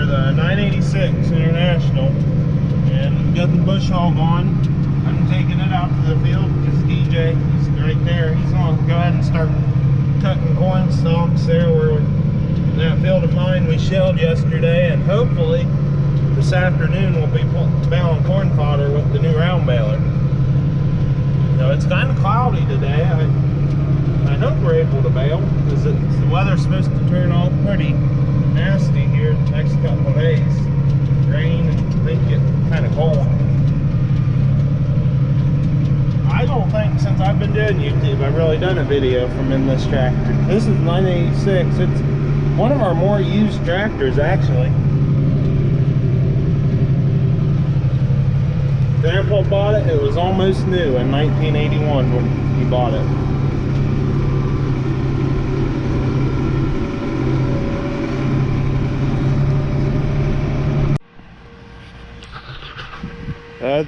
the 986 International, and got the bush hog on. I'm taking it out to the field because DJ, he's right there. He's going to go ahead and start cutting corn stalks there where that field of mine we shelled yesterday, and hopefully this afternoon we'll be baling corn fodder with the new round baler. So it's kind of cloudy today. I hope we're able to bale because the weather's supposed to turn off pretty nasty here the next couple of days. Rain and things get kind of cold. I don't think since I've been doing YouTube I've really done a video from in this tractor. This is 986. It's one of our more used tractors actually. Grandpa bought it. It was almost new in 1981 when he bought it.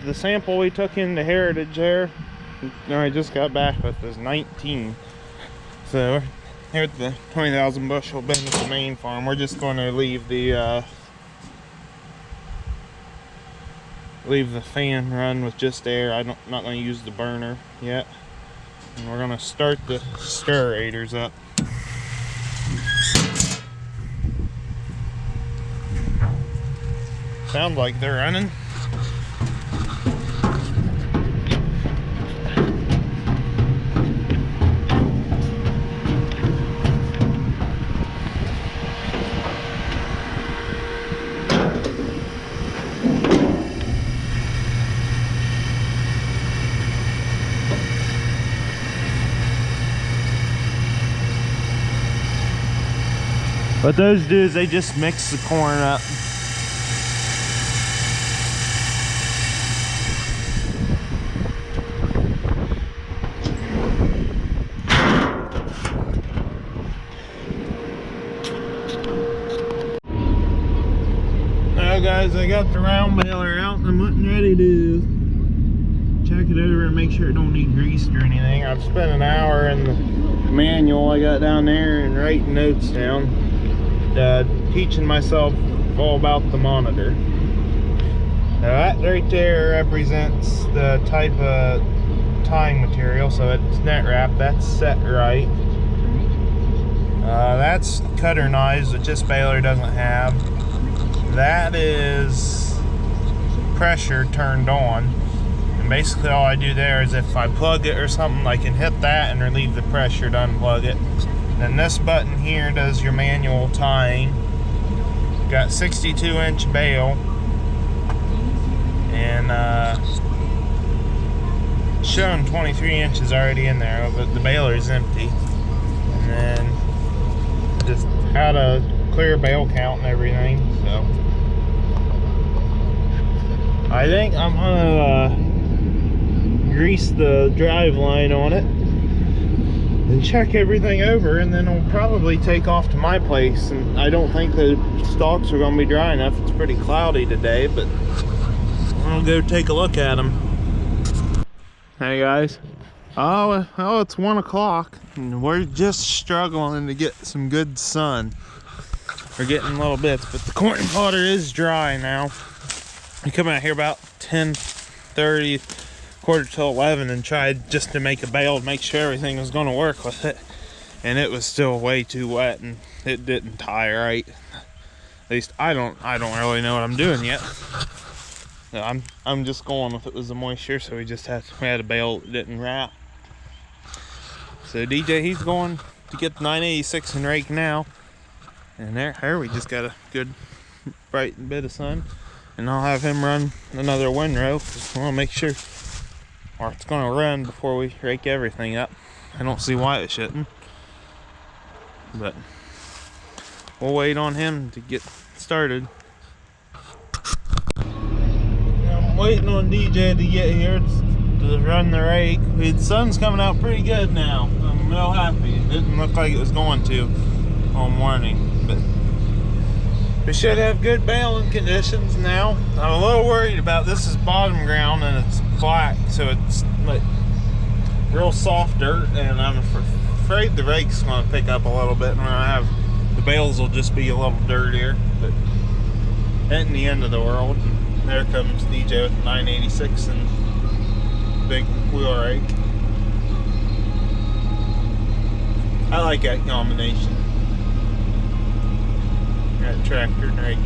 The sample we took into Heritage there, I just got back with, was 19. So here at the 20,000 bushel bin at the main farm, we're just going to leave the fan run with just air. I'm not going to use the burner yet. And we're going to start the stirrators up. Sounds like they're running. What those do is they just mix the corn up. Now guys, I got the round baler out and I'm getting ready to check it over and make sure it don't need greased or anything. I've spent an hour in the manual I got down there and writing notes down. Teaching myself all about the monitor. Now that right there represents the type of tying material, so it's net wrap, that's set right. That's cutter knives, which this baler doesn't have. That is pressure turned on, and basically all I do there is if I plug it or something, I can hit that and relieve the pressure to unplug it. Then this button here does your manual tying. Got 62-inch bale, and showing 23 inches already in there, but the baler is empty. And then just how to clear bale count and everything. So I think I'm gonna grease the drive line on it and check everything over, and then I'll probably take off to my place. And I don't think the stalks are going to be dry enough. It's pretty cloudy today, but I'll go take a look at them. Hey guys, oh it's 1 o'clock and we're just struggling to get some good sun. We're getting little bits, but the corn fodder is dry now. I come out here about 10:30, quarter to 11, and tried just to make a bale to make sure everything was going to work with it, and it was still way too wet and it didn't tie right. At least I don't really know what I'm doing yet. No, I'm just going with it was the moisture, so we had a bale that didn't wrap. So DJ, he's going to get the 986 and rake now, and there we just got a good bright bit of sun, and I'll have him run another windrow because I want to make sure. Or it's going to run before we rake everything up. I don't see why it shouldn't. But we'll wait on him to get started. I'm waiting on DJ to get here to run the rake. The sun's coming out pretty good now. I'm real happy. It didn't look like it was going to all morning. But we should have good baling conditions now. I'm a little worried about this is bottom ground and it's black, so it's like real soft dirt, and I'm afraid the rake's going to pick up a little bit, and the bales will just be a little dirtier. But Ain't the end of the world. And there comes DJ with 986 and big wheel rake. I like that combination. Got tractor and rake.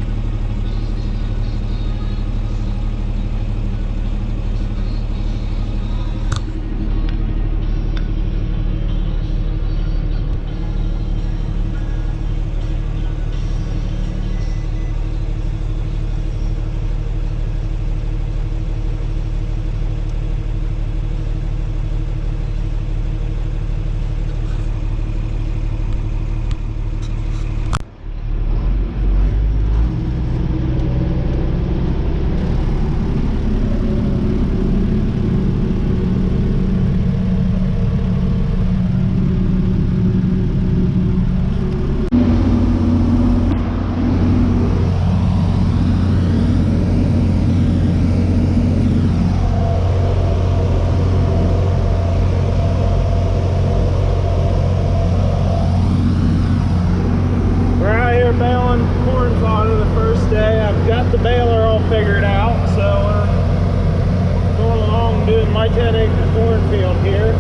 Baling corn fodder the first day. I've got the baler all figured out, so we're going along doing my 10-acre cornfield here.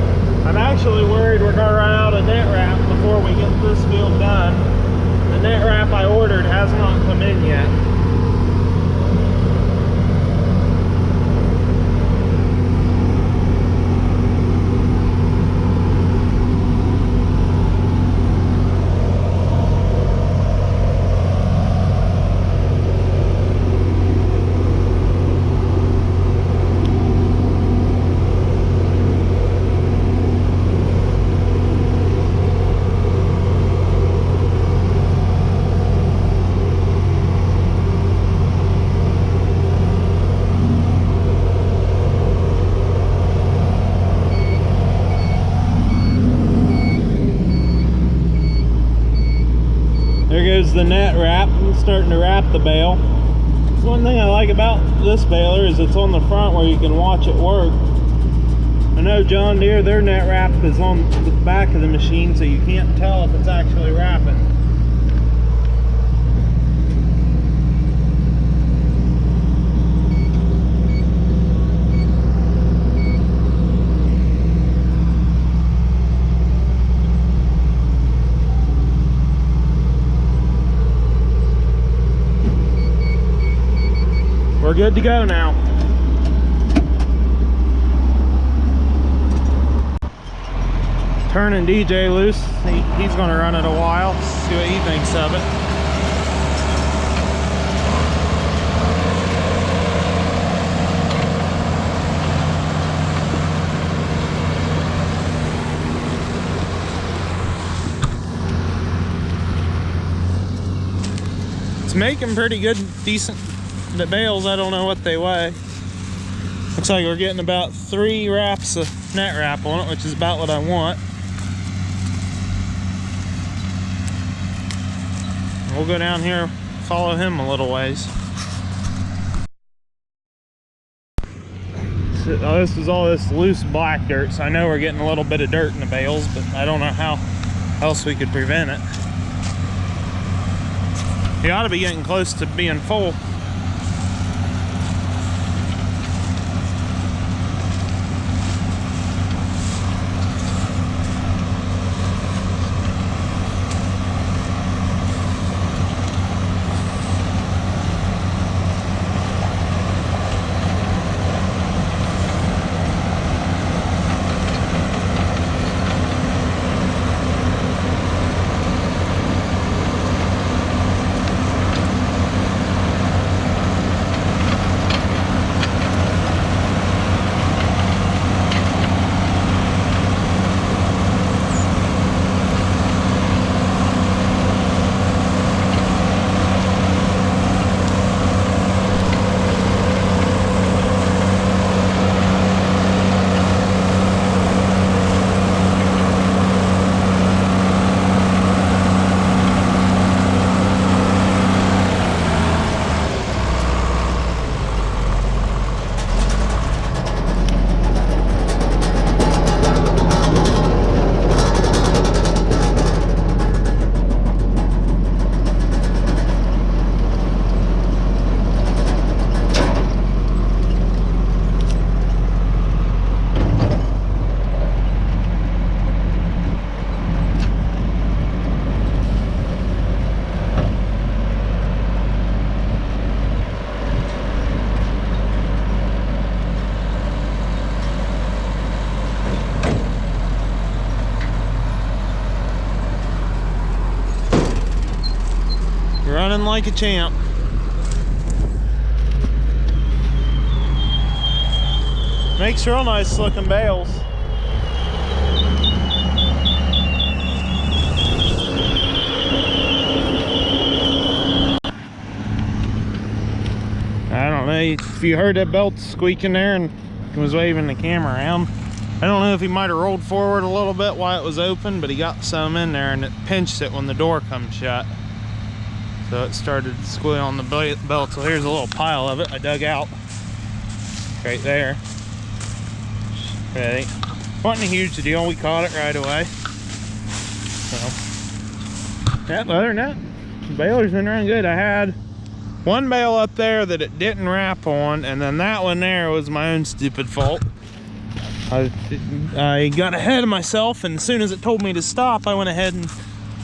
I'm actually worried we're going to run out of net wrap before we get this field done. The net wrap I ordered has not come in yet. There goes the net wrap. I'm starting to wrap the bale. One thing I like about this baler is it's on the front where you can watch it work. I know John Deere, their net wrap is on the back of the machine, so you can't tell if it's actually wrapping. We're good to go now. Turning DJ loose. He's going to run it a while. See what he thinks of it. It's making pretty good, decent. The bales, I don't know what they weigh. Looks like we're getting about 3 wraps of net wrap on it, which is about what I want. We'll go down here, follow him a little ways. So, this is all this loose black dirt, so I know we're getting a little bit of dirt in the bales, but I don't know how else we could prevent it. He ought to be getting close to being full. Running like a champ. Makes real nice looking bales. I don't know if you heard that belt squeaking there and was waving the camera around. I don't know if he might have rolled forward a little bit while it was open, but he got some in there and it pinched it when the door comes shut. So it started to squeal on the belt. So here's a little pile of it I dug out right there. Ready. Wasn't a huge deal. We caught it right away. So, yeah, other than that, the baler's been running good. I had one bale up there that it didn't wrap on, and then that one there was my own stupid fault. I got ahead of myself, and as soon as it told me to stop, I went ahead and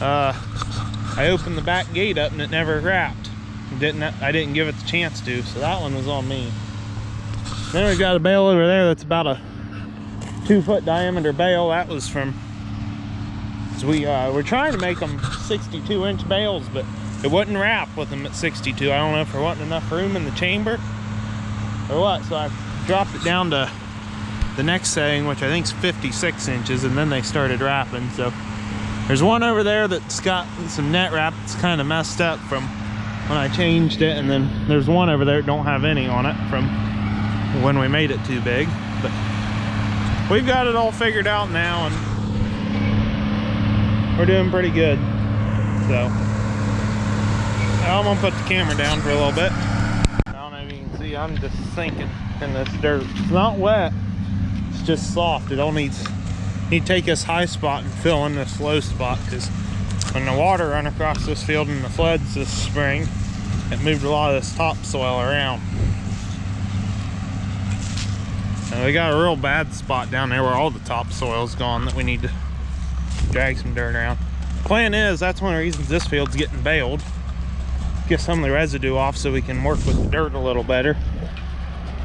I opened the back gate up, and it never wrapped. I didn't give it the chance to, so that one was on me. Then we've got a bale over there that's about a 2-foot diameter bale. That was from, we're trying to make them 62-inch bales, but it wouldn't wrap with them at 62. I don't know if there wasn't enough room in the chamber or what, so I dropped it down to the next setting, which I think is 56 inches, and then they started wrapping. So there's one over there that's got some net wrap that's kind of messed up from when I changed it, and then there's one over there that don't have any on it from when we made it too big. But we've got it all figured out now, and we're doing pretty good. So I'm gonna put the camera down for a little bit. I don't know if you can see, I'm just sinking in this dirt. It's not wet, it's just soft. It all needs to take this high spot and fill in this low spot, because when the water run across this field in the floods this spring, it moved a lot of this topsoil around. And we got a real bad spot down there where all the topsoil's gone that we need to drag some dirt around. The plan is, that's one of the reasons this field's getting baled. Get some of the residue off so we can work with the dirt a little better.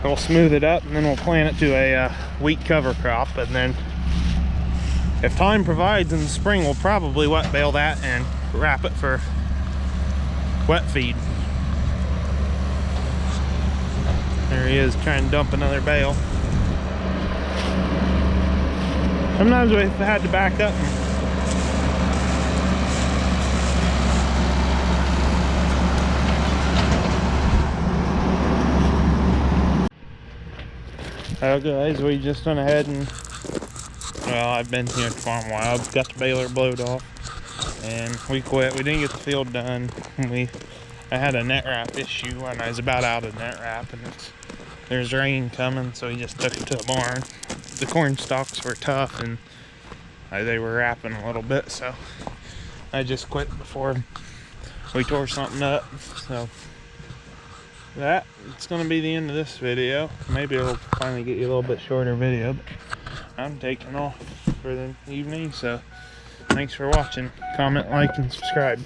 We'll smooth it up, and then we'll plant it to a wheat cover crop, and then if time provides in the spring, we'll probably wet bale that and wrap it for wet feed. There he is trying to dump another bale. Sometimes we've had to back up and guys, we just went ahead and, well, I've been here at the farm a while. I've got the baler blowed off, and we quit. We didn't get the field done. I had a net wrap issue, and I was about out of net wrap, and there's rain coming, so we just took it to a barn. The corn stalks were tough, and they were wrapping a little bit, so I just quit before we tore something up. So it's going to be the end of this video. Maybe it'll finally get you a little bit shorter video, but I'm taking off for the evening. So thanks for watching. Comment, like, and subscribe.